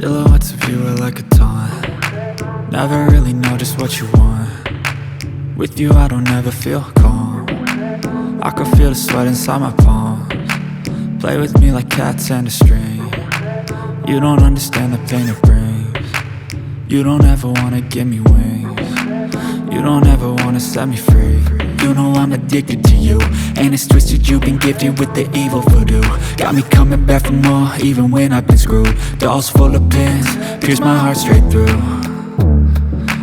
Silhouettes of you are like a taunt. Never really know just what you want. With you I don't ever feel calm. I can feel the sweat inside my palms. Play with me like cats and a string. You don't understand the pain it brings. You don't ever wanna give me wings. You don't ever wanna set me free. You know I'm addicted to you, and it's twisted, you've been gifted with the evil voodoo. Got me coming back for more, even when I've been screwed. Dolls full of pins, pierce my heart straight through.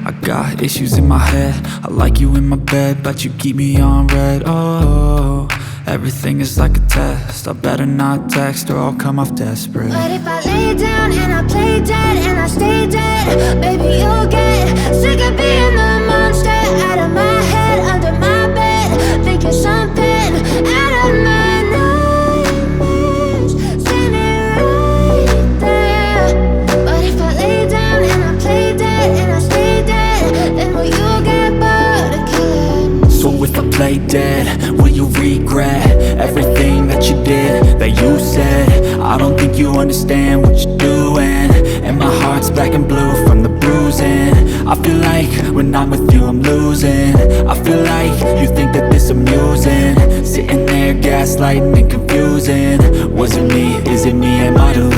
I got issues in my head, I like you in my bed, but you keep me on red. Oh, everything is like a test, I better not text or I'll come off desperate. But if I lay down and I play dead and I stay dead, baby you'll get sick of being the monster out of my head, under my bed, thinking something out of my nightmares, standing right there. But if I lay down and I play dead and I stay dead, then will you get bored of killing? So if I play dead, will you regret everything that you did, that you said? I don't think you understand what you're doing, and my heart's black and blue from the bruising. I feel like when I'm with you I'm losing. I feel like you think that this amusing, sitting there gaslighting and confusing. Was it me? Is it me? Am I delusional?